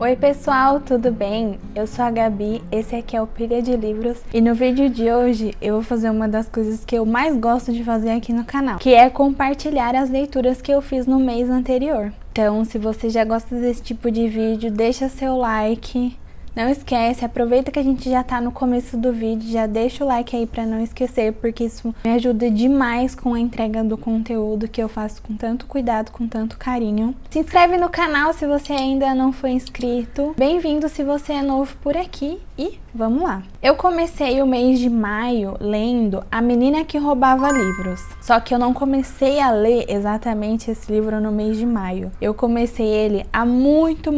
Oi pessoal, tudo bem? Eu sou a Gabi, esse aqui é o Pilha de Livros e no vídeo de hoje eu vou fazer uma das coisas que eu mais gosto de fazer aqui no canal, que é compartilhar as leituras que eu fiz no mês anterior. Então, se você já gosta desse tipo de vídeo, deixa seu like. Não esquece, aproveita que a gente já tá no começo do vídeo, já deixa o like aí pra não esquecer, porque isso me ajuda demais com a entrega do conteúdo que eu faço com tanto cuidado, com tanto carinho. Se inscreve no canal se você ainda não foi inscrito. Bem-vindo se você é novo por aqui e vamos lá. Eu comecei o mês de maio lendo A Menina que Roubava Livros. Só que eu não comecei a ler exatamente esse livro no mês de maio. Eu comecei ele há muito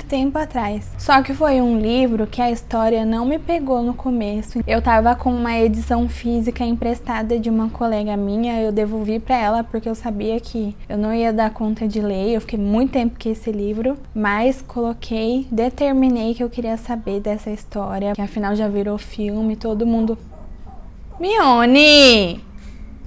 tempo atrás. Só que foi um livro que a história não me pegou no começo. Eu tava com uma edição física emprestada de uma colega minha, eu devolvi pra ela porque eu sabia que eu não ia dar conta de ler. Eu fiquei muito tempo com esse livro, mas determinei que eu queria saber dessa história, que afinal já virou filme, todo mundo... Mione!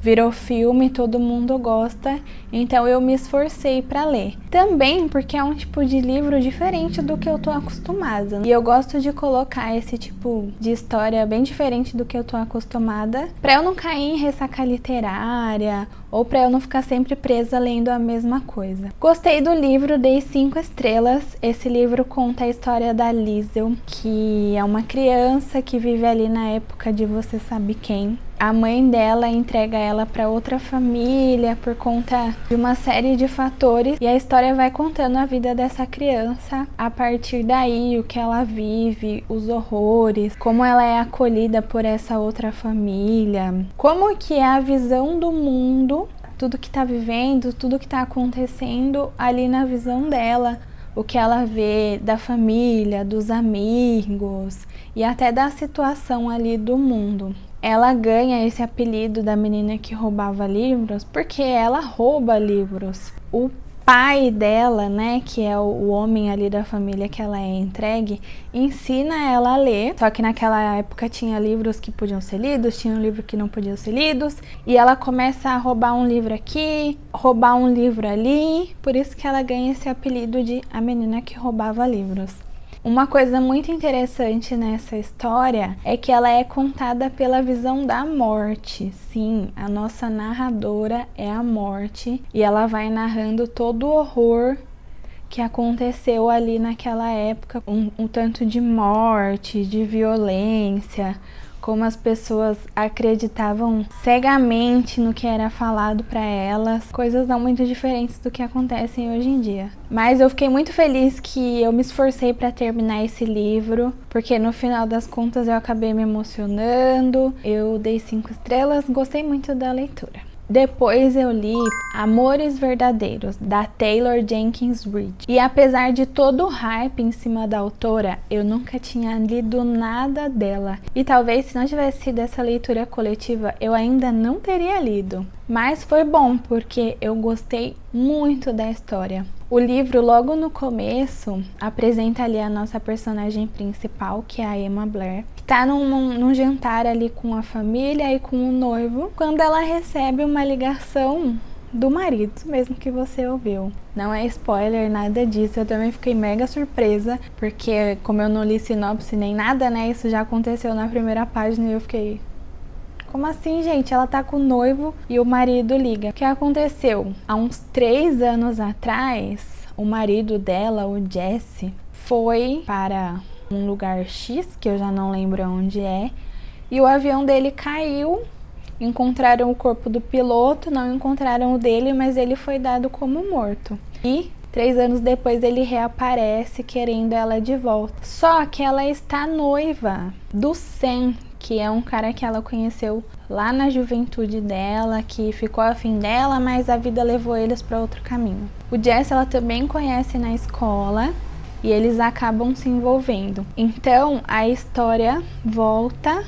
Virou filme, todo mundo gosta, então eu me esforcei para ler. Também porque é um tipo de livro diferente do que eu tô acostumada. E eu gosto de colocar esse tipo de história bem diferente do que eu tô acostumada, para eu não cair em ressaca literária, ou para eu não ficar sempre presa lendo a mesma coisa. Gostei do livro, dei 5 estrelas. Esse livro conta a história da Liesel, que é uma criança que vive ali na época de você sabe quem. A mãe dela entrega ela para outra família por conta de uma série de fatores, e a história vai contando a vida dessa criança a partir daí, o que ela vive, os horrores, como ela é acolhida por essa outra família, como que é a visão do mundo, tudo que tá vivendo, tudo que tá acontecendo ali na visão dela, o que ela vê da família, dos amigos e até da situação ali do mundo. Ela ganha esse apelido da menina que roubava livros porque ela rouba livros. O pai dela, né, que é o homem ali da família que ela é entregue, ensina ela a ler. Só que naquela época tinha livros que podiam ser lidos, tinha um livro que não podiam ser lidos. E ela começa a roubar um livro aqui, roubar um livro ali. Por isso que ela ganha esse apelido de a menina que roubava livros. Uma coisa muito interessante nessa história é que ela é contada pela visão da morte. Sim, a nossa narradora é a morte e ela vai narrando todo o horror que aconteceu ali naquela época, um tanto de morte, de violência, como as pessoas acreditavam cegamente no que era falado para elas, coisas não muito diferentes do que acontecem hoje em dia. Mas eu fiquei muito feliz que eu me esforcei para terminar esse livro, porque no final das contas eu acabei me emocionando, eu dei 5 estrelas, gostei muito da leitura. Depois eu li Amores Verdadeiros, da Taylor Jenkins Reid. E apesar de todo o hype em cima da autora, eu nunca tinha lido nada dela. E talvez se não tivesse sido essa leitura coletiva, eu ainda não teria lido. Mas foi bom, porque eu gostei muito da história. O livro, logo no começo, apresenta ali a nossa personagem principal, que é a Emma Blair, que tá num jantar ali com a família e com o noivo, quando ela recebe uma ligação do marido, mesmo que você ouviu. Não é spoiler, nada disso. Eu também fiquei mega surpresa, porque como eu não li sinopse nem nada, né, isso já aconteceu na primeira página e eu fiquei... Como assim, gente? Ela tá com o noivo e o marido liga. O que aconteceu? Há uns 3 anos atrás, o marido dela, o Jesse, foi para um lugar X, que eu já não lembro onde é, e o avião dele caiu. Encontraram o corpo do piloto, não encontraram o dele, mas ele foi dado como morto. E 3 anos depois ele reaparece querendo ela de volta. Só que ela está noiva do Sam, que é um cara que ela conheceu lá na juventude dela, que ficou afim dela, mas a vida levou eles para outro caminho. O Jesse ela também conhece na escola e eles acabam se envolvendo. Então a história volta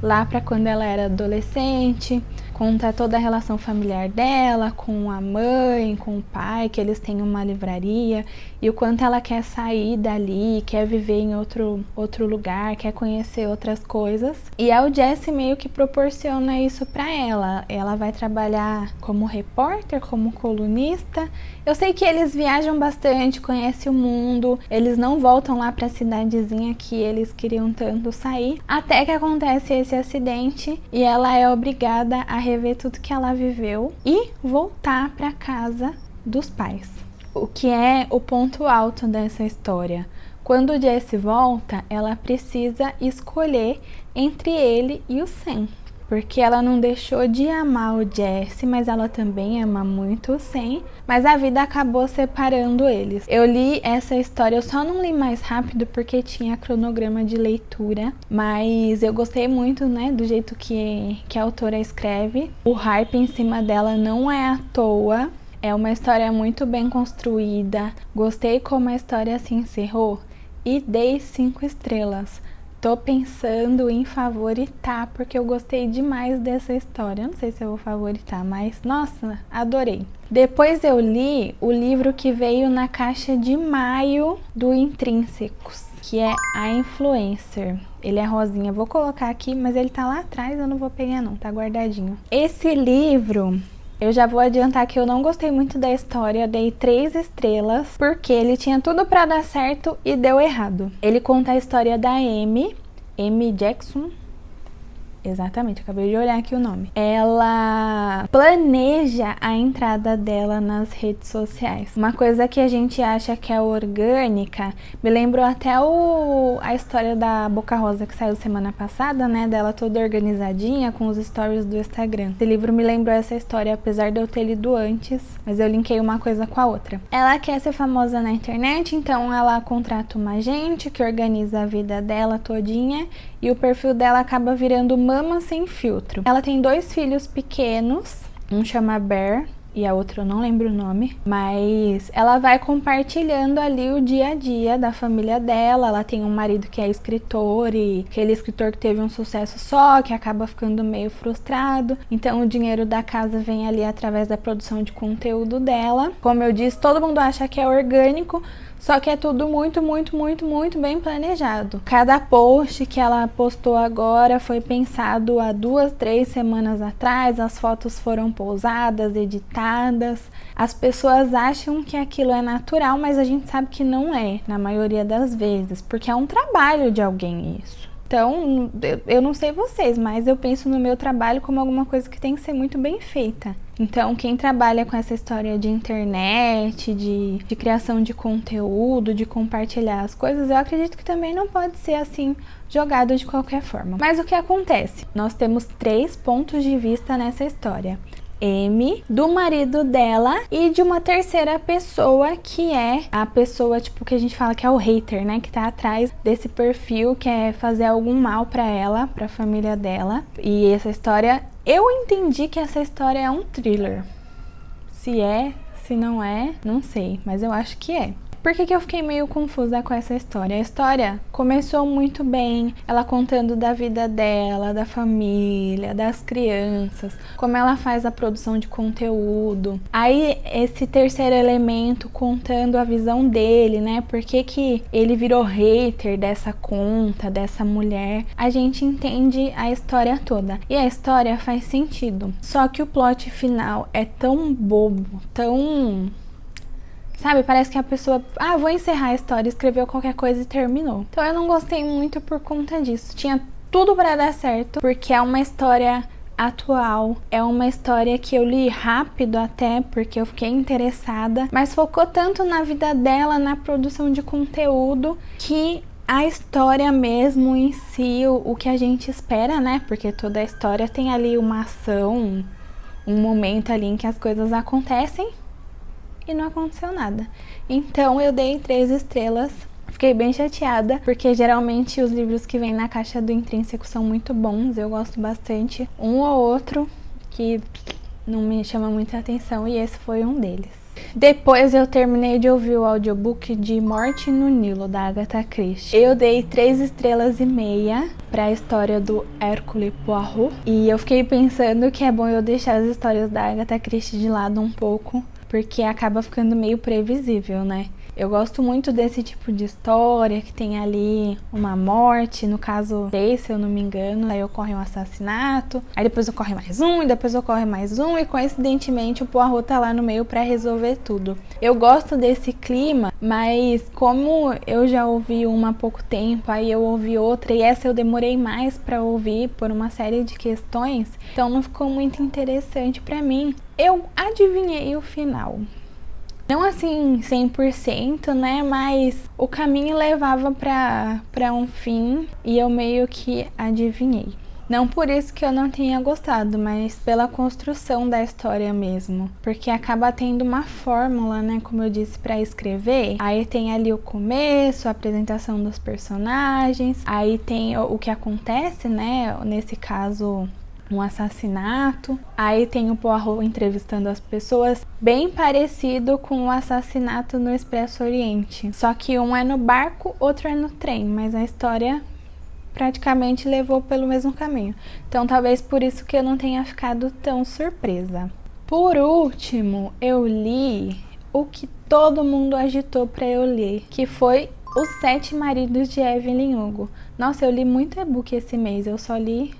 lá para quando ela era adolescente, Conta toda a relação familiar dela com a mãe, com o pai, que eles têm uma livraria, e o quanto ela quer sair dali, quer viver em outro lugar, quer conhecer outras coisas. E é o Jesse meio que proporciona isso pra ela. Ela vai trabalhar como repórter, como colunista. Eu sei que eles viajam bastante, conhecem o mundo, eles não voltam lá pra cidadezinha que eles queriam tanto sair, até que acontece esse acidente e ela é obrigada a rever tudo que ela viveu e voltar pra casa dos pais. O que é o ponto alto dessa história? Quando o Jesse volta, ela precisa escolher entre ele e o Sam. Porque ela não deixou de amar o Jesse, mas ela também ama muito o Sam, mas a vida acabou separando eles. Eu li essa história, eu só não li mais rápido porque tinha cronograma de leitura, mas eu gostei muito, né, do jeito que a autora escreve. O hype em cima dela não é à toa, é uma história muito bem construída. Gostei como a história se encerrou e dei 5 estrelas. Tô pensando em favoritar, porque eu gostei demais dessa história. Eu não sei se eu vou favoritar, mas, nossa, adorei. Depois eu li o livro que veio na caixa de maio do Intrínsecos, que é A Influencer. Ele é rosinha, vou colocar aqui, mas ele tá lá atrás, eu não vou pegar não, tá guardadinho. Esse livro... eu já vou adiantar que eu não gostei muito da história, dei 3 estrelas, porque ele tinha tudo pra dar certo e deu errado. Ele conta a história da Amy Jackson. Exatamente, acabei de olhar aqui o nome. Ela planeja a entrada dela nas redes sociais. Uma coisa que a gente acha que é orgânica, me lembrou até a história da Boca Rosa que saiu semana passada, né? Dela toda organizadinha com os stories do Instagram. Esse livro me lembrou essa história, apesar de eu ter lido antes, mas eu linkei uma coisa com a outra. Ela quer ser famosa na internet, então ela contrata uma agente que organiza a vida dela todinha e o perfil dela acaba virando Mama Sem Filtro. Ela tem 2 filhos pequenos, um chama Bear e a outra eu não lembro o nome, mas ela vai compartilhando ali o dia a dia da família dela. Ela tem um marido que é escritor e aquele escritor que teve um sucesso só, que acaba ficando meio frustrado, então o dinheiro da casa vem ali através da produção de conteúdo dela. Como eu disse, todo mundo acha que é orgânico, só que é tudo muito bem planejado. Cada post que ela postou agora foi pensado há 2, 3 semanas atrás, as fotos foram pousadas, editadas. As pessoas acham que aquilo é natural, mas a gente sabe que não é, na maioria das vezes, porque é um trabalho de alguém isso. Então, eu não sei vocês, mas eu penso no meu trabalho como alguma coisa que tem que ser muito bem feita. Então, quem trabalha com essa história de internet, de criação de conteúdo, de compartilhar as coisas, eu acredito que também não pode ser assim, jogado de qualquer forma. Mas o que acontece? Nós temos 3 pontos de vista nessa história. Amy, do marido dela e de uma terceira pessoa que é a pessoa, tipo, que a gente fala que é o hater, né? Que tá atrás desse perfil, que é fazer algum mal pra ela, pra família dela. E essa história, eu entendi que essa história é um thriller. Se é, se não é, não sei, mas eu acho que é. Por que eu fiquei meio confusa com essa história? A história começou muito bem, ela contando da vida dela, da família, das crianças, como ela faz a produção de conteúdo. Aí esse terceiro elemento contando a visão dele, né? Por que ele virou hater dessa conta, dessa mulher. A gente entende a história toda. E a história faz sentido. Só que o plot final é tão bobo, tão... sabe, parece que a pessoa, vou encerrar a história, escreveu qualquer coisa e terminou. Então eu não gostei muito por conta disso. Tinha tudo pra dar certo, porque é uma história atual, é uma história que eu li rápido até, porque eu fiquei interessada, mas focou tanto na vida dela, na produção de conteúdo, que a história mesmo em si, o que a gente espera, né? Porque toda a história tem ali uma ação, um momento ali em que as coisas acontecem, e não aconteceu nada. Então eu dei 3 estrelas. Fiquei bem chateada, porque geralmente os livros que vêm na caixa do Intrínseco são muito bons, eu gosto bastante. Um ou outro que não me chama muita atenção, e esse foi um deles. Depois eu terminei de ouvir o audiobook de Morte no Nilo, da Agatha Christie. Eu dei 3,5 estrelas para a história do Hercule Poirot. E eu fiquei pensando que é bom eu deixar as histórias da Agatha Christie de lado um pouco, porque acaba ficando meio previsível, né? Eu gosto muito desse tipo de história, que tem ali uma morte, no caso 3, se eu não me engano, aí ocorre um assassinato, aí depois ocorre mais um, e depois ocorre mais um, e coincidentemente o Poirot tá lá no meio pra resolver tudo. Eu gosto desse clima, mas como eu já ouvi uma há pouco tempo, aí eu ouvi outra, e essa eu demorei mais pra ouvir por uma série de questões, então não ficou muito interessante pra mim. Eu adivinhei o final. Não assim 100%, né, mas o caminho levava pra um fim e eu meio que adivinhei. Não por isso que eu não tenha gostado, mas pela construção da história mesmo. Porque acaba tendo uma fórmula, né, como eu disse, pra escrever. Aí tem ali o começo, a apresentação dos personagens, aí tem o que acontece, né, nesse caso um assassinato, aí tem o Poirot entrevistando as pessoas, bem parecido com o assassinato no Expresso Oriente, só que um é no barco, outro é no trem, mas a história praticamente levou pelo mesmo caminho, então talvez por isso que eu não tenha ficado tão surpresa. Por último, eu li o que todo mundo agitou para eu ler, que foi Os 7 Maridos de Evelyn Hugo. Nossa, eu li muito e-book esse mês, eu só li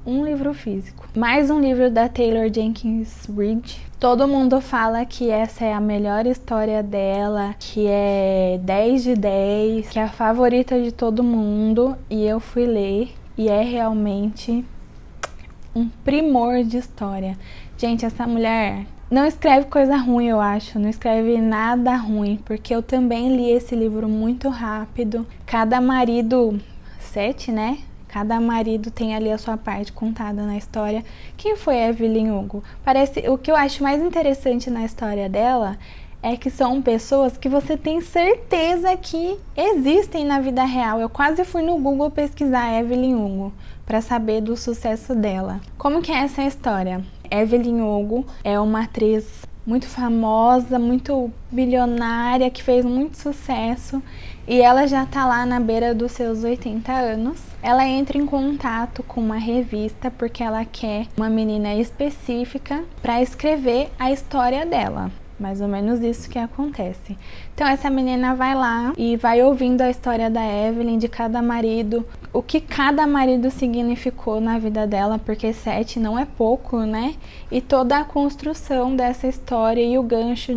um livro físico. Mais um livro da Taylor Jenkins Reid. Todo mundo fala que essa é a melhor história dela, que é 10 de 10, que é a favorita de todo mundo. E eu fui ler e é realmente um primor de história. Gente, essa mulher não escreve coisa ruim, eu acho. Não escreve nada ruim, porque eu também li esse livro muito rápido. Cada marido, 7, né? Cada marido tem ali a sua parte contada na história. Quem foi Evelyn Hugo? O que eu acho mais interessante na história dela é que são pessoas que você tem certeza que existem na vida real. Eu quase fui no Google pesquisar Evelyn Hugo para saber do sucesso dela. Como que é essa história? Evelyn Hugo é uma atriz muito famosa, muito bilionária, que fez muito sucesso, e ela já tá lá na beira dos seus 80 anos. Ela entra em contato com uma revista porque ela quer uma menina específica para escrever a história dela. Mais ou menos isso que acontece. Então essa menina vai lá e vai ouvindo a história da Evelyn, de cada marido, o que cada marido significou na vida dela, porque 7 não é pouco, né? E toda a construção dessa história e o gancho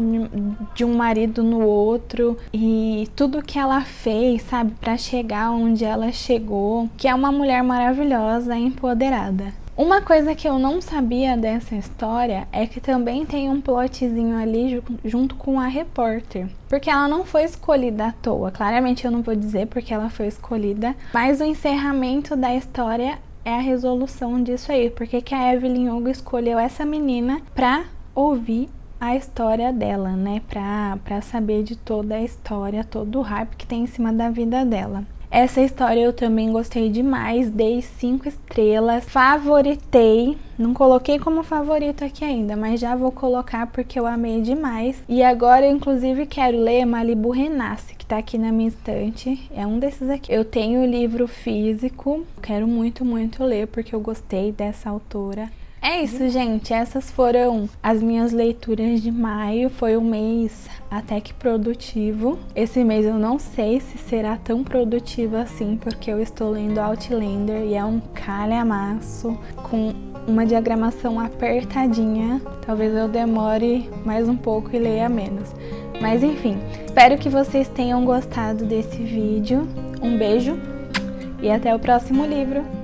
de um marido no outro e tudo que ela fez, sabe, para chegar onde ela chegou, que é uma mulher maravilhosa e empoderada. Uma coisa que eu não sabia dessa história é que também tem um plotzinho ali junto com a repórter. Porque ela não foi escolhida à toa. Claramente eu não vou dizer porque ela foi escolhida, mas o encerramento da história é a resolução disso aí. Porque que a Evelyn Hugo escolheu essa menina pra ouvir a história dela, né? Pra saber de toda a história, todo o hype que tem em cima da vida dela. Essa história eu também gostei demais, dei 5 estrelas, favoritei, não coloquei como favorito aqui ainda, mas já vou colocar porque eu amei demais. E agora eu inclusive quero ler Malibu Renasce, que tá aqui na minha estante, é um desses aqui. Eu tenho o livro físico, quero muito, muito ler porque eu gostei dessa autora. É isso, gente, essas foram as minhas leituras de maio, foi um mês até que produtivo. Esse mês eu não sei se será tão produtivo assim, porque eu estou lendo Outlander e é um calhamaço com uma diagramação apertadinha. Talvez eu demore mais um pouco e leia menos. Mas enfim, espero que vocês tenham gostado desse vídeo. Um beijo e até o próximo livro!